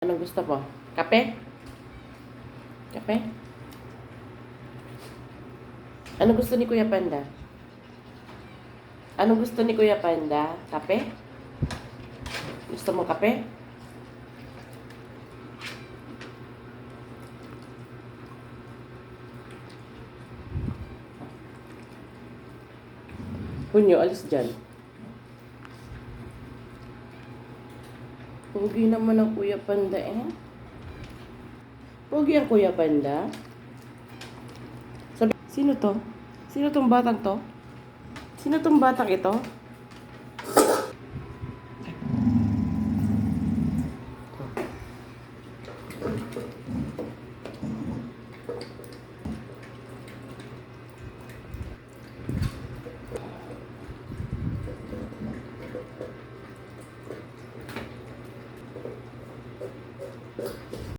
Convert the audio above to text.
Anong gusto mo? Kape? Kape? Anong gusto ni Kuya Panda? Anong gusto ni Kuya Panda? Kape? Gusto mo kape? Hunyo, alis dyan. Pogi naman ang Kuya Panda eh. Pogi ang Kuya Panda. Sabi, sino to? Sino tong batang to? Sino tong batang ito?